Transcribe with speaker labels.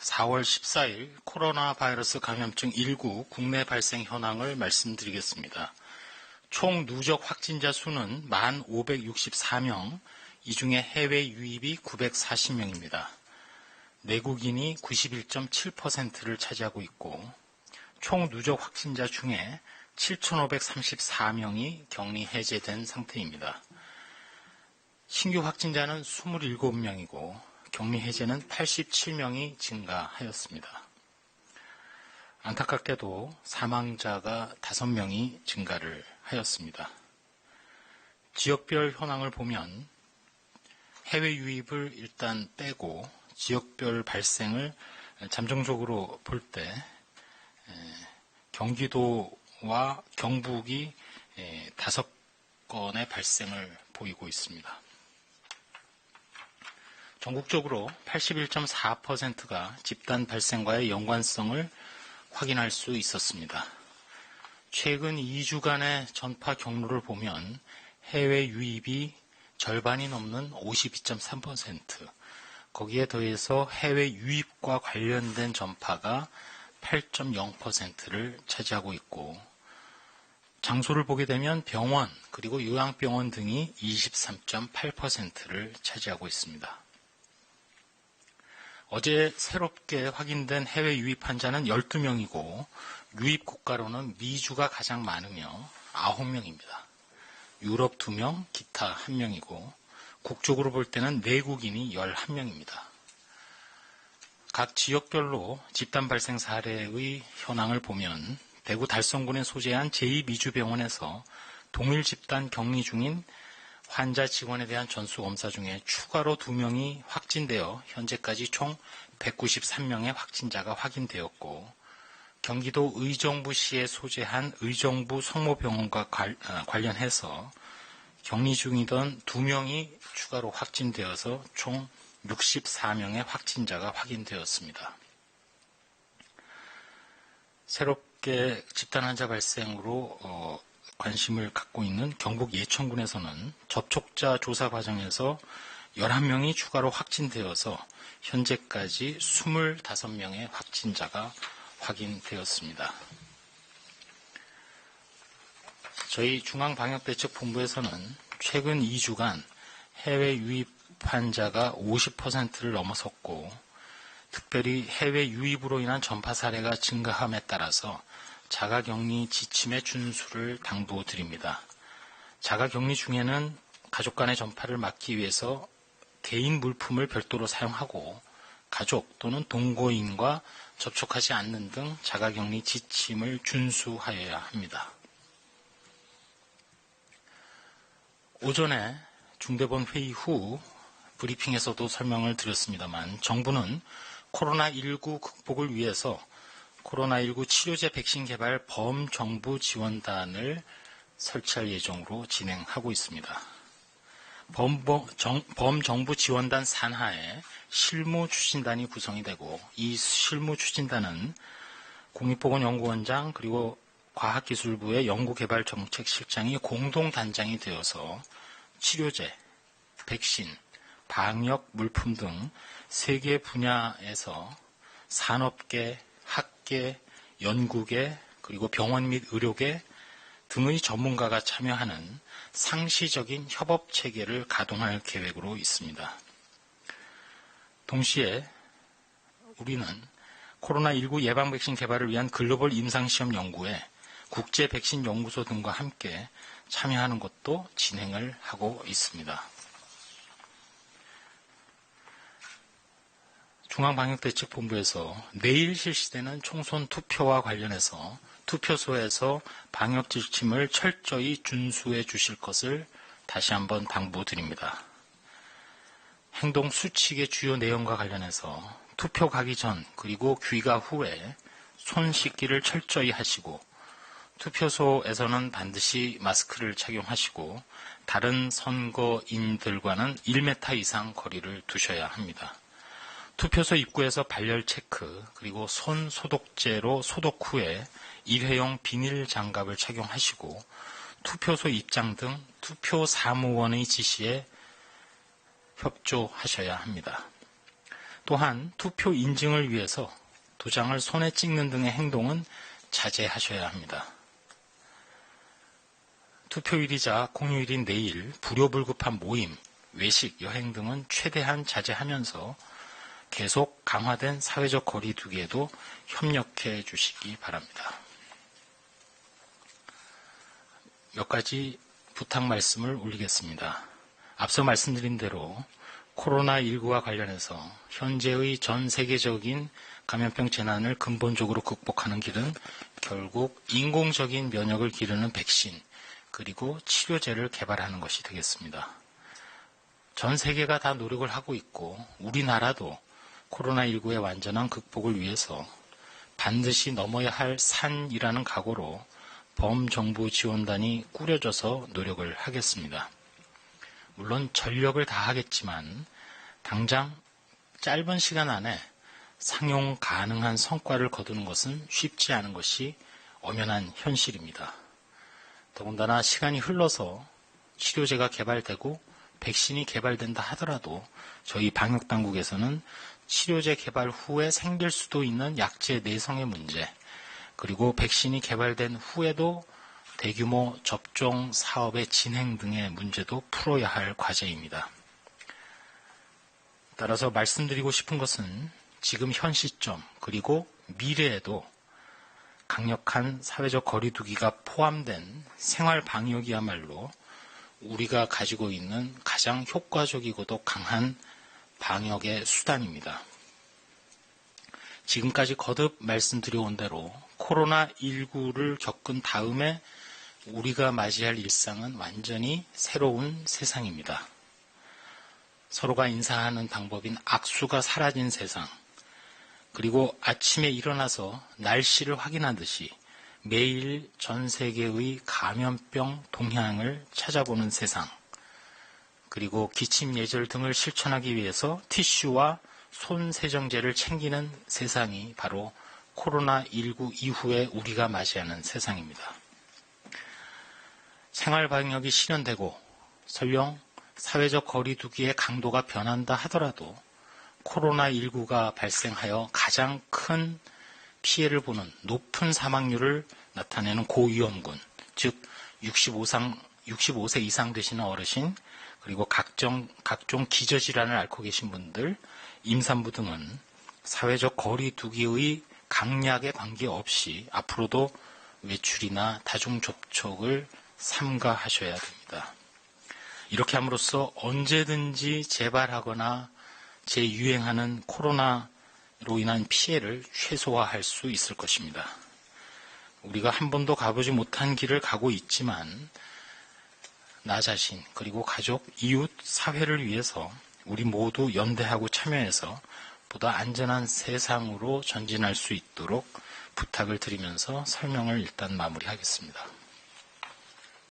Speaker 1: 4월 14일 코로나 바이러스 감염증 19 국내 발생 현황을 말씀드리겠습니다. 총 누적 확진자 수는 1,564명, 이 중에 해외 유입이 940명입니다. 내국인이 91.7%를 차지하고 있고 총 누적 확진자 중에 7,534명이 격리 해제된 상태입니다. 신규 확진자는 27명이고 격리 해제는 87명이 증가하였습니다. 안타깝게도 사망자가 5명이 증가를 하였습니다. 지역별 현황을 보면 해외 유입을 일단 빼고 지역별 발생을 잠정적으로 볼 때 경기도와 경북이 5건의 발생을 보이고 있습니다. 전국적으로 81.4%가 집단 발생과의 연관성을 확인할 수 있었습니다. 최근 2주간의 전파 경로를 보면 해외 유입이 절반이 넘는 52.3%, 거기에 더해서 해외 유입과 관련된 전파가 8.0%를 차지하고 있고, 장소를 보게 되면 병원 그리고 요양병원 등이 23.8%를 차지하고 있습니다. 어제 새롭게 확인된 해외 유입 환자는 12명이고 유입 국가로는 미주가 가장 많으며 9명입니다. 유럽 2명, 기타 1명이고 국적으로 볼 때는 내국인이 11명입니다. 각 지역별로 집단 발생 사례의 현황을 보면 대구 달성군에 소재한 제2미주병원에서 동일 집단 격리 중인 환자 직원에 대한 전수검사 중에 추가로 2명이 확진되어 현재까지 총 193명의 확진자가 확인되었고, 경기도 의정부시에 소재한 의정부 성모병원과 관련해서 격리 중이던 2명이 추가로 확진되어서 총 64명의 확진자가 확인되었습니다. 새롭게 집단 환자 발생으로 관심을 갖고 있는 경북 예천군에서는 접촉자 조사 과정에서 11명이 추가로 확진되어서 현재까지 25명의 확진자가 확인되었습니다. 저희 중앙방역대책본부에서는 최근 2주간 해외 유입 환자가 50%를 넘어섰고 특별히 해외 유입으로 인한 전파 사례가 증가함에 따라서 자가격리 지침의 준수를 당부드립니다. 자가격리 중에는 가족 간의 전파를 막기 위해서 개인 물품을 별도로 사용하고 가족 또는 동거인과 접촉하지 않는 등 자가격리 지침을 준수하여야 합니다. 오전에 중대본 회의 후 브리핑에서도 설명을 드렸습니다만 정부는 코로나19 극복을 위해서 코로나19 치료제 백신 개발 범정부 지원단을 설치할 예정으로 진행하고 있습니다. 범정부 지원단 산하에 실무추진단이 구성이 되고 이 실무추진단은 국립보건연구원장 그리고 과학기술부의 연구개발정책실장이 공동단장이 되어서 치료제, 백신, 방역 물품 등 3개 분야에서 산업계, 학계, 연구계, 그리고 병원 및 의료계 등의 전문가가 참여하는 상시적인 협업체계를 가동할 계획으로 있습니다. 동시에 우리는 코로나19 예방 백신 개발을 위한 글로벌 임상시험 연구에 국제 백신 연구소 등과 함께 참여하는 것도 진행을 하고 있습니다. 중앙방역대책본부에서 내일 실시되는 총선 투표와 관련해서 투표소에서 방역 지침을 철저히 준수해 주실 것을 다시 한번 당부드립니다. 행동 수칙의 주요 내용과 관련해서 투표 가기 전 그리고 귀가 후에 손 씻기를 철저히 하시고 투표소에서는 반드시 마스크를 착용하시고 다른 선거인들과는 1m 이상 거리를 두셔야 합니다. 투표소 입구에서 발열 체크 그리고 손 소독제로 소독 후에 일회용 비닐 장갑을 착용하시고 투표소 입장 등 투표 사무원의 지시에 협조하셔야 합니다. 또한 투표 인증을 위해서 도장을 손에 찍는 등의 행동은 자제하셔야 합니다. 투표일이자 공휴일인 내일 불효불급한 모임, 외식, 여행 등은 최대한 자제하면서 계속 강화된 사회적 거리두기에도 협력해 주시기 바랍니다. 몇 가지 부탁 말씀을 올리겠습니다. 앞서 말씀드린 대로 코로나19와 관련해서 현재의 전 세계적인 감염병 재난을 근본적으로 극복하는 길은 결국 인공적인 면역을 기르는 백신, 그리고 치료제를 개발하는 것이 되겠습니다. 전 세계가 다 노력을 하고 있고 우리나라도 코로나19의 완전한 극복을 위해서 반드시 넘어야 할 산이라는 각오로 범정부 지원단이 꾸려져서 노력을 하겠습니다. 물론 전력을 다하겠지만 당장 짧은 시간 안에 상용 가능한 성과를 거두는 것은 쉽지 않은 것이 엄연한 현실입니다. 더군다나 시간이 흘러서 치료제가 개발되고 백신이 개발된다 하더라도 저희 방역당국에서는 치료제 개발 후에 생길 수도 있는 약제 내성의 문제, 그리고 백신이 개발된 후에도 대규모 접종 사업의 진행 등의 문제도 풀어야 할 과제입니다. 따라서 말씀드리고 싶은 것은 지금 현 시점 그리고 미래에도 강력한 사회적 거리두기가 포함된 생활 방역이야말로 우리가 가지고 있는 가장 효과적이고도 강한 방역의 수단입니다. 지금까지 거듭 말씀드려온 대로 코로나19를 겪은 다음에 우리가 맞이할 일상은 완전히 새로운 세상입니다. 서로가 인사하는 방법인 악수가 사라진 세상, 그리고 아침에 일어나서 날씨를 확인하듯이 매일 전 세계의 감염병 동향을 찾아보는 세상, 그리고 기침 예절 등을 실천하기 위해서 티슈와 손 세정제를 챙기는 세상이 바로 코로나19 이후에 우리가 맞이하는 세상입니다. 생활 방역이 실현되고 설령 사회적 거리두기의 강도가 변한다 하더라도 코로나19가 발생하여 가장 큰 피해를 보는 높은 사망률을 나타내는 고위험군, 즉 65세 이상 되시는 어르신, 그리고 각종 기저질환을 앓고 계신 분들, 임산부 등은 사회적 거리두기의 강약에 관계없이 앞으로도 외출이나 다중접촉을 삼가하셔야 됩니다. 이렇게 함으로써 언제든지 재발하거나 재유행하는 코로나로 인한 피해를 최소화할 수 있을 것입니다. 우리가 한 번도 가보지 못한 길을 가고 있지만 나 자신, 그리고 가족, 이웃, 사회를 위해서 우리 모두 연대하고 참여해서 보다 안전한 세상으로 전진할 수 있도록 부탁을 드리면서 설명을 일단 마무리하겠습니다.